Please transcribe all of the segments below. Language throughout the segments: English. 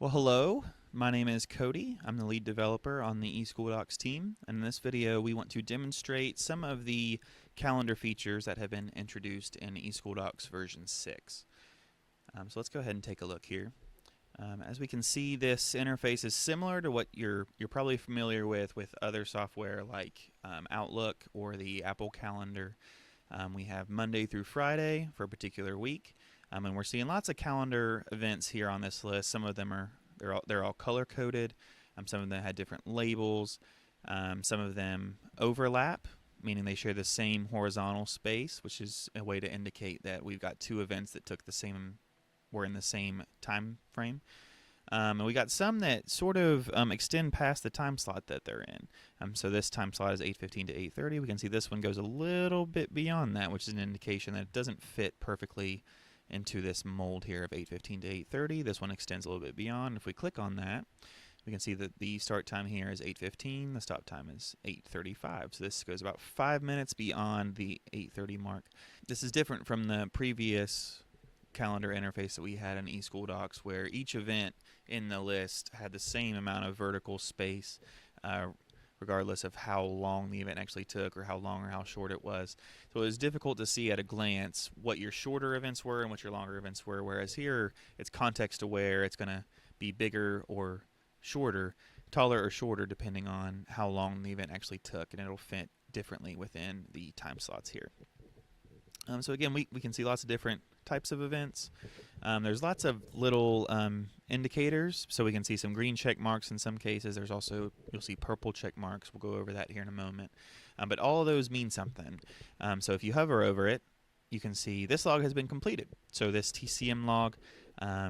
Well, hello. My name is Cody. I'm the lead developer on the eSchoolDocs team, and in this video we want to demonstrate some of the calendar features that have been introduced in eSchoolDocs version 6. So let's go ahead and take a look here. As we can see, this interface is similar to what you're probably familiar with other software like Outlook or the Apple Calendar. We have Monday through Friday for a particular week. And we're seeing lots of calendar events here on this list. Some of them they're all color coded. Some of them had different labels. Some of them overlap, meaning they share the same horizontal space, which is a way to indicate that we've got two events that were in the same time frame. And we got some that sort of extend past the time slot that they're in. So this time slot is 8:15 to 8:30. We can see this one goes a little bit beyond that, which is an indication that it doesn't fit perfectly into this mold here of 8:15 to 8:30. This one extends a little bit beyond. If we click on that, we can see that the start time here is 8:15. The stop time is 8:35. So this goes about 5 minutes beyond the 8:30 mark. This is different from the previous calendar interface that we had in eSchoolDocs, where each event in the list had the same amount of vertical space, regardless of how long the event actually took or how long or how short it was. So it was difficult to see at a glance what your shorter events were and what your longer events were, whereas here it's context aware. It's going to be bigger or shorter, taller or shorter, depending on how long the event actually took, and it'll fit differently within the time slots here. So again, we can see lots of different types of events. There's lots of little indicators, so we can see some green check marks in some cases. There's also, you'll see purple check marks. We'll go over that here in a moment. But all of those mean something. So if you hover over it, you can see this log has been completed. So this TCM log, a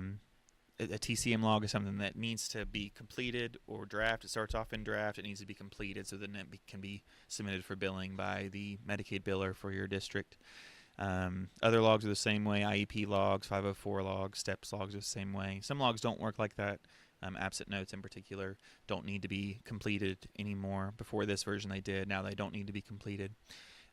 TCM log is something that needs to be completed or draft. It starts off in draft. It needs to be completed so then it can be submitted for billing by the Medicaid biller for your district. Other logs are the same way. IEP logs, 504 logs, STEPS logs are the same way. Some logs don't work like that. Absent notes in particular don't need to be completed anymore. Before this version they did. Now they don't need to be completed.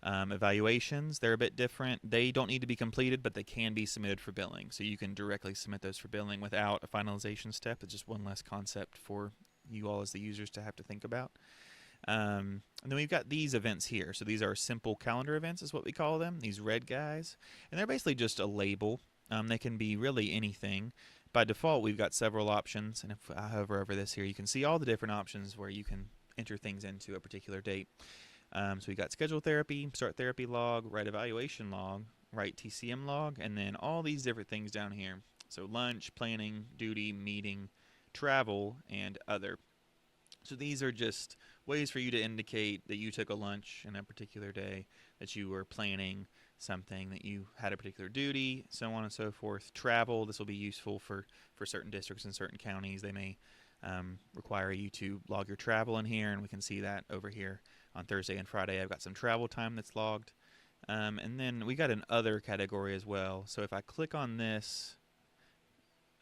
Evaluations, they're a bit different. They don't need to be completed, but they can be submitted for billing. So you can directly submit those for billing without a finalization step. It's just one less concept for you all as the users to have to think about. And then we've got these events here. So these are simple calendar events is what we call them, these red guys. And they're basically just a label. They can be really anything. By default, we've got several options. And if I hover over this here, you can see all the different options where you can enter things into a particular date. So we've got schedule therapy, start therapy log, write evaluation log, write TCM log, and then all these different things down here. So lunch, planning, duty, meeting, travel, and other. So these are just ways for you to indicate that you took a lunch in a particular day, that you were planning something, that you had a particular duty, so on and so forth. Travel, this will be useful for certain districts and certain counties. They may require you to log your travel in here, and we can see that over here on Thursday and Friday. I've got some travel time that's logged. And then we got an other category as well. So if I click on this,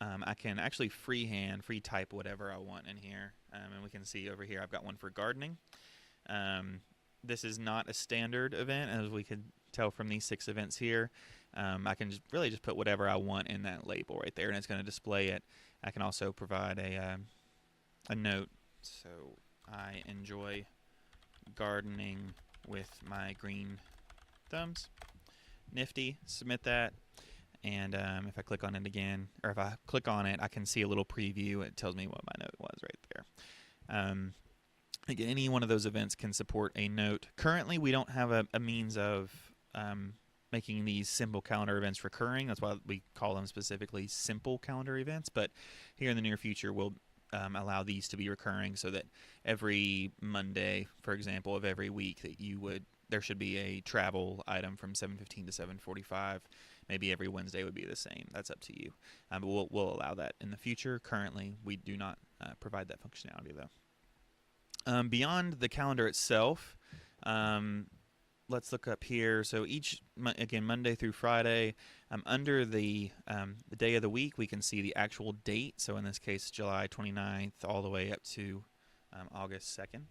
I can actually free type whatever I want in here. And we can see over here I've got one for gardening. This is not a standard event, as we could tell from these 6 events here. I can really just put whatever I want in that label right there, and it's going to display it. I can also provide a note. So I enjoy gardening with my green thumbs. Nifty. Submit that. And if I click on it again, or if I click on it, I can see a little preview. It tells me what my note was right there. Again, any one of those events can support a note. Currently, we don't have a means of making these simple calendar events recurring. That's why we call them specifically simple calendar events. But here in the near future, we'll allow these to be recurring, so that every Monday, for example, of every week, that there should be a travel item from 7:15 to 7:45. Maybe every Wednesday would be the same. That's up to you. But we'll allow that in the future. Currently, we do not provide that functionality, though. Beyond the calendar itself, let's look up here. So again, Monday through Friday, under the day of the week, we can see the actual date. So in this case, July 29th all the way up to August 2nd.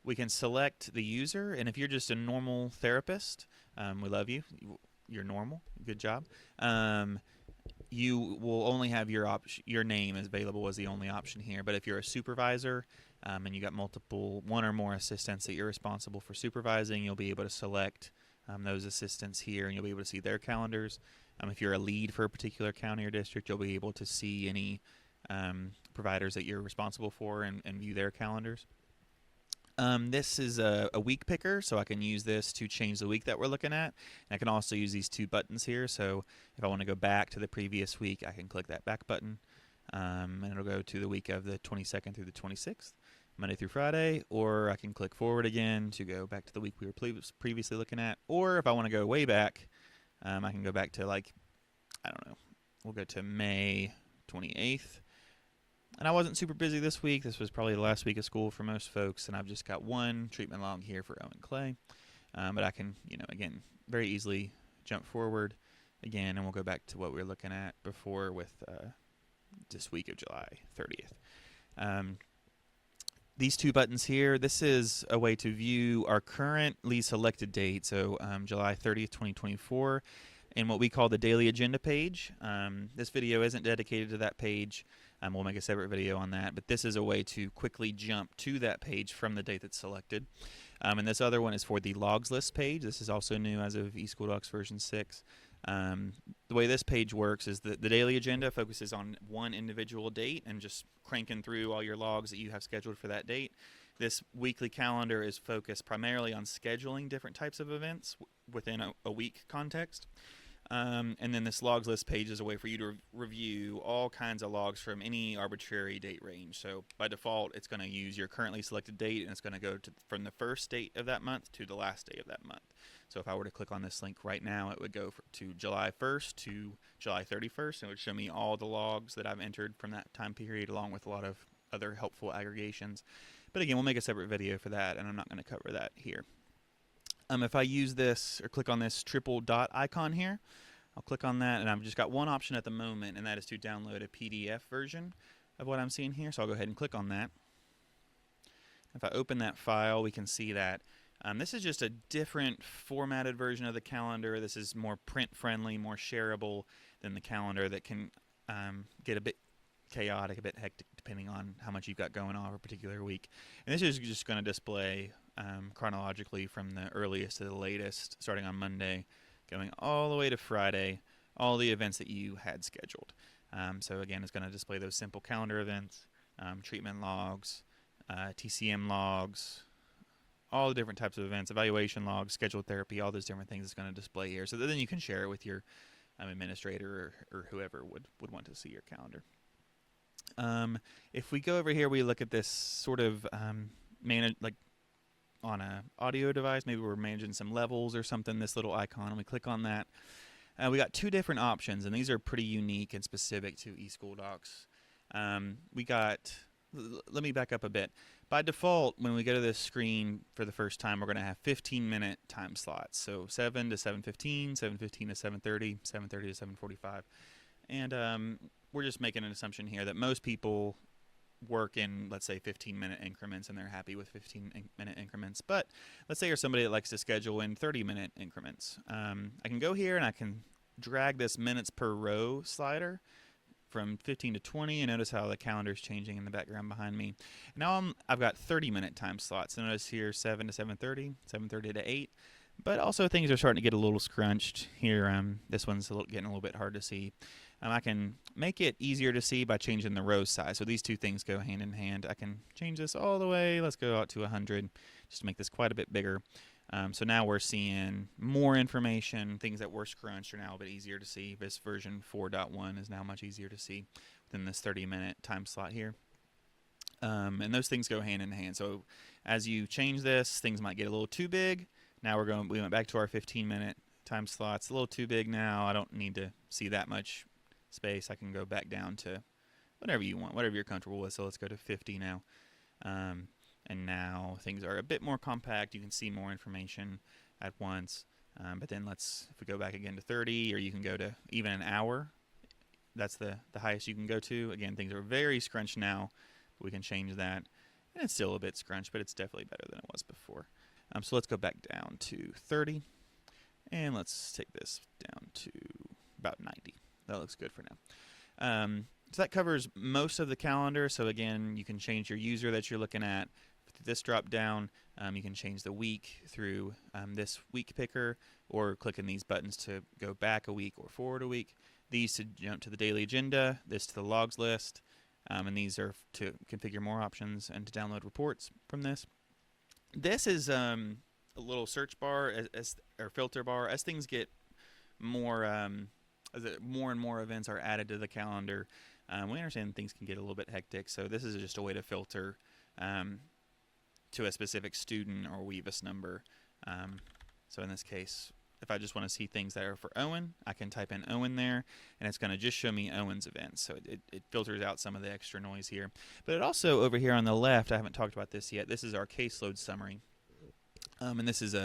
We can select the user, and if you're just a normal therapist, we love you. You're normal. Good job. you will only have your name is available as the only option here. But if you're a supervisor and you got one or more assistants that you're responsible for supervising, you'll be able to select those assistants here, and you'll be able to see their calendars. If you're a lead for a particular county or district, you'll be able to see any providers that you're responsible for and view their calendars. This is a week picker, so I can use this to change the week that we're looking at. And I can also use these two buttons here, so if I want to go back to the previous week, I can click that back button, and it'll go to the week of the 22nd through the 26th, Monday through Friday, or I can click forward again to go back to the week we were previously looking at, or if I want to go way back, I can go back to, like, I don't know, we'll go to May 28th. And I wasn't super busy this week. This was probably the last week of school for most folks, and I've just got one treatment log here for Owen Clay. But I can, again, very easily jump forward again, and we'll go back to what we were looking at before with this week of July 30th. These two buttons here, this is a way to view our currently selected date, so July 30th, 2024, in what we call the daily agenda page. This video isn't dedicated to that page. We'll make a separate video on that, but this is a way to quickly jump to that page from the date that's selected. And this other one is for the logs list page. This is also new as of eSchoolDocs version 6. The way this page works is that the daily agenda focuses on one individual date and just cranking through all your logs that you have scheduled for that date. This weekly calendar is focused primarily on scheduling different types of events within a week context. And then this logs list page is a way for you to review all kinds of logs from any arbitrary date range. So by default, it's going to use your currently selected date, and it's going to go from the first date of that month to the last day of that month. So if I were to click on this link right now, it would go to July 1st to July 31st, and it would show me all the logs that I've entered from that time period, along with a lot of other helpful aggregations. But again, we'll make a separate video for that, and I'm not going to cover that here. If I use this or click on this triple dot icon here, I'll click on that, and I've just got one option at the moment, and that is to download a PDF version of what I'm seeing here. So I'll go ahead and click on that. If I open that file, we can see that this is just a different formatted version of the calendar. This is more print-friendly, more shareable than the calendar that can get a bit chaotic, a bit hectic, depending on how much you've got going on for a particular week. And this is just going to display chronologically from the earliest to the latest, starting on Monday, going all the way to Friday, all the events that you had scheduled. So again, it's going to display those simple calendar events, treatment logs, TCM logs, all the different types of events, evaluation logs, scheduled therapy, all those different things it's going to display here. So then you can share it with your administrator or whoever would want to see your calendar. If we go over here, we look at this sort of like on a audio device. Maybe we're managing some levels or something. This little icon, and we click on that. We got two different options, and these are pretty unique and specific to eSchoolDocs. Let me back up a bit. By default, when we go to this screen for the first time, we're going to have 15-minute time slots. So 7 to 7:15, 7:15 to 7:30, 7:30 to 7:45. And we're just making an assumption here that most people work in, let's say, 15-minute increments, and they're happy with 15-minute increments. But let's say you're somebody that likes to schedule in 30-minute increments. I can go here and I can drag this minutes per row slider from 15 to 20, and notice how the calendar is changing in the background behind me. Now I've got 30-minute time slots. So notice here 7 to 7:30, 7:30 to 8. But also things are starting to get a little scrunched here. This one's getting a little bit hard to see. I can make it easier to see by changing the row size. So these two things go hand in hand. I can change this all the way. Let's go out to 100 just to make this quite a bit bigger. So now we're seeing more information. Things that were scrunched are now a bit easier to see. This version 4.1 is now much easier to see than this 30-minute time slot here. And those things go hand in hand. So as you change this, things might get a little too big. Now we went back to our 15-minute time slots. A little too big now. I don't need to see that much space. I can go back down to whatever you want, whatever you're comfortable with. So let's go to 50 now. And now things are a bit more compact. You can see more information at once. But then if we go back again to 30, or you can go to even an hour. That's the highest you can go to. Again, things are very scrunched now. But we can change that. And it's still a bit scrunched, but it's definitely better than it was before. So let's go back down to 30. And let's take this down to about 90. That looks good for now. So that covers most of the calendar. So again, you can change your user that you're looking at. This drop down, you can change the week through this week picker, or clicking these buttons to go back a week or forward a week. These to jump to the daily agenda, this to the logs list, and these are to configure more options and to download reports from this. This is a little search bar or filter bar as things get more more and more events are added to the calendar. We understand things can get a little bit hectic, so this is just a way to filter to a specific student or Weavis number. So in this case, if I just want to see things that are for Owen, I can type in Owen there, and it's going to just show me Owen's events. So it filters out some of the extra noise here. But it also, over here on the left, I haven't talked about this yet, this is our caseload summary. And this is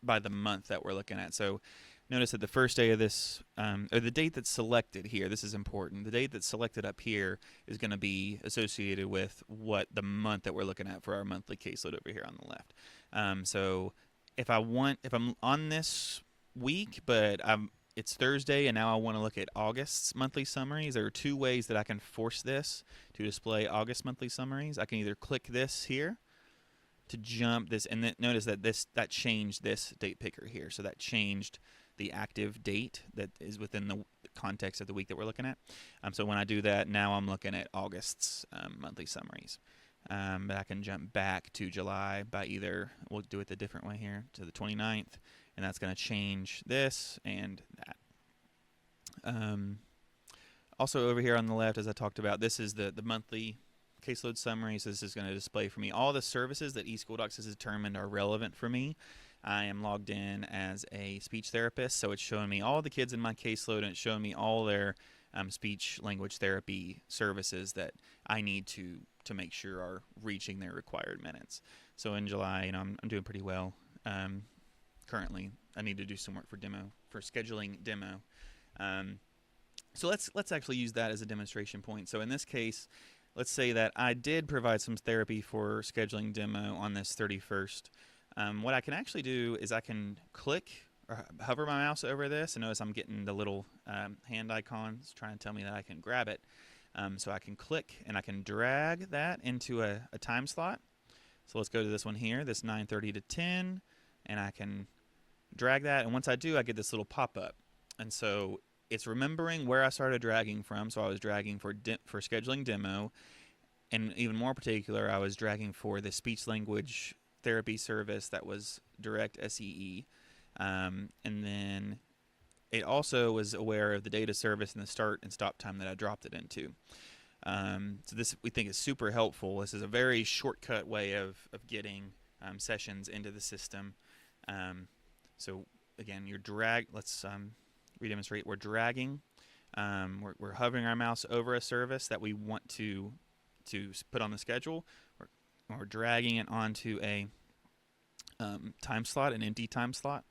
by the month that we're looking at. So notice that the first day of this, or the date that's selected here, this is important. The date that's selected up here is going to be associated with what the month that we're looking at for our monthly caseload over here on the left. So if I'm on this week, but it's Thursday and now I want to look at August's monthly summaries, there are two ways that I can force this to display August monthly summaries. I can either click this here to jump this, and then notice that that changed this date picker here. So that changed the active date that is within the context of the week that we're looking at. So when I do that, now I'm looking at August's monthly summaries. But I can jump back to July by either, we'll do it the different way here, to the 29th, and that's going to change this and that. Also over here on the left, as I talked about, this is the monthly caseload summary. So this is going to display for me all the services that eSchoolDocs has determined are relevant for me. I am logged in as a speech therapist, so it's showing me all the kids in my caseload, and it's showing me all their speech language therapy services that I need to make sure are reaching their required minutes. So in July, I'm doing pretty well. Currently, I need to do some work for scheduling demo. So let's actually use that as a demonstration point. So in this case, let's say that I did provide some therapy for scheduling demo on this 31st. What I can actually do is I can click or hover my mouse over this, and notice I'm getting the little hand icons trying to tell me that I can grab it. So I can click and I can drag that into a time slot. So let's go to this one here, this 9:30 to 10, and I can drag that, and once I do, I get this little pop-up. And so it's remembering where I started dragging from. So I was dragging for scheduling demo, and even more particular, I was dragging for the speech language therapy service that was direct SEE. And then it also was aware of the data service and the start and stop time that I dropped it into. So this, we think, is super helpful. This is a very shortcut way of getting sessions into the system. So again, let's redemonstrate. We're dragging. We're hovering our mouse over a service that we want to put on the schedule. We're dragging it onto a time slot, an empty time slot.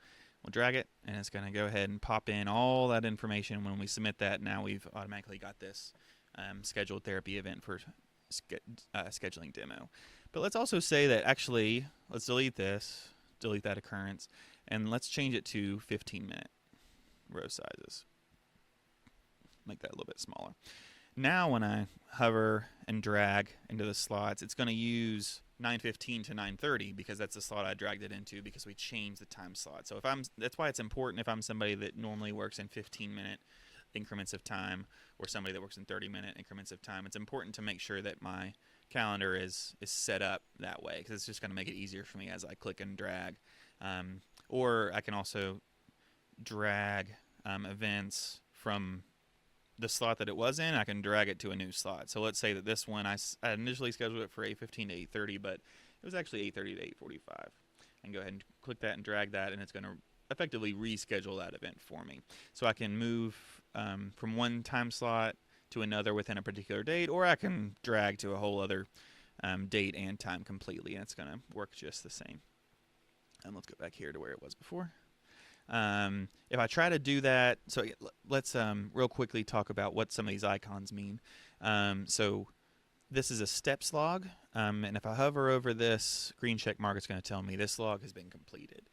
We'll drag it, and it's going to go ahead and pop in all that information. When we submit that, now we've automatically got this scheduled therapy event for scheduling demo. But let's also say that actually, let's delete that occurrence, and let's change it to 15-minute row sizes. Make that a little bit smaller. Now when I hover and drag into the slots, it's going to use 9:15 to 9:30 because that's the slot I dragged it into because we changed the time slot. So that's why it's important if I'm somebody that normally works in 15-minute increments of time, or somebody that works in 30-minute increments of time. It's important to make sure that my calendar is set up that way, because it's just going to make it easier for me as I click and drag. Or I can also drag events from the slot that it was in. I can drag it to a new slot. So let's say that this one, I initially scheduled it for 8:15 to 8:30, but it was actually 8:30 to 8:45. And go ahead and click that and drag that, and it's going to effectively reschedule that event for me. So I can move from one time slot to another within a particular date, or I can drag to a whole other date and time completely, and it's going to work just the same. Let's go back here to where it was before. If I try to do that, so let's real quickly talk about what some of these icons mean. So this is a steps log, and if I hover over this green check mark, it's going to tell me this log has been completed.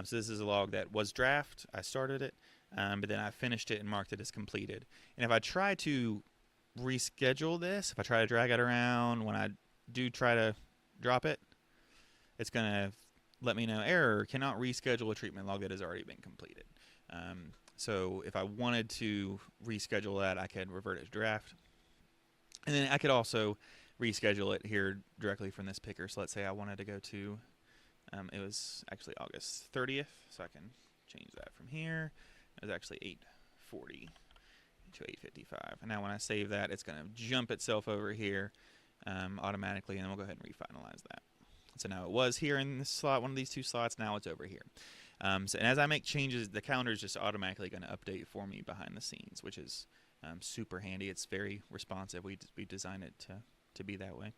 So this is a log that was draft. I started it. but then I finished it and marked it as completed. And if I try to reschedule this, if I try to drag it around when I do try to drop it, it's going to let me know error, cannot reschedule a treatment log that has already been completed. So if I wanted to reschedule that, I could revert it to draft. And then I could also reschedule it here directly from this picker. So let's say I wanted to go to, it was actually August 30th, so I can change that from here. It was actually 8:40 to 8:55. And now when I save that, it's going to jump itself over here automatically, and then we'll go ahead and refinalize that. So now it was here in this slot, one of these two slots. Now it's over here. And as I make changes, the calendar is just automatically going to update for me behind the scenes, which is super handy. It's very responsive. We designed it to be that way,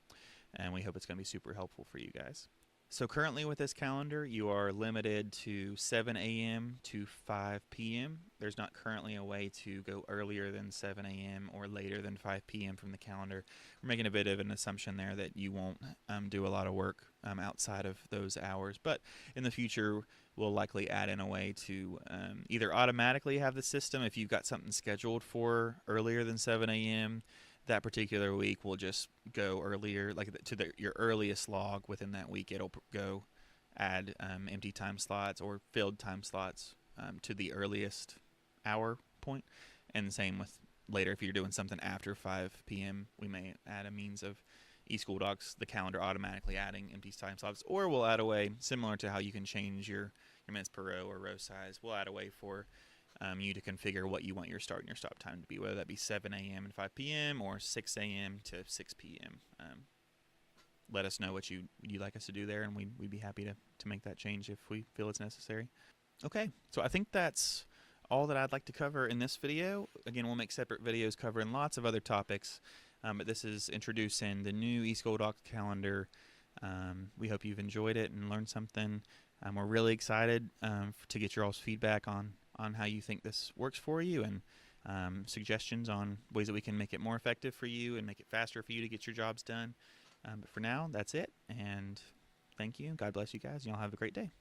and we hope it's going to be super helpful for you guys. So currently with this calendar, you are limited to 7 a.m. to 5 p.m. There's not currently a way to go earlier than 7 a.m. or later than 5 p.m. from the calendar. We're making a bit of an assumption there that you won't do a lot of work outside of those hours. But in the future, we'll likely add in a way to either automatically have the system, if you've got something scheduled for earlier than 7 a.m., that particular week will just go earlier, like to your earliest log within that week. It'll go add empty time slots or filled time slots to the earliest hour point. And the same with later, if you're doing something after 5 p.m., we may add a means of eSchoolDocs, the calendar automatically adding empty time slots, or we'll add a way similar to how you can change your minutes per row or row size. We'll add a way for you to configure what you want your start and your stop time to be, whether that be 7 a.m. and 5 p.m. or 6 a.m. to 6 p.m. Let us know what you'd like us to do there, and we'd be happy to make that change if we feel it's necessary. Okay, so I think that's all that I'd like to cover in this video. Again, we'll make separate videos covering lots of other topics, but this is introducing the new eSchoolDocs calendar. We hope you've enjoyed it and learned something. We're really excited to get your all's feedback on how you think this works for you, and suggestions on ways that we can make it more effective for you and make it faster for you to get your jobs done. But for now, that's it, and thank you. God bless you guys, and y'all have a great day.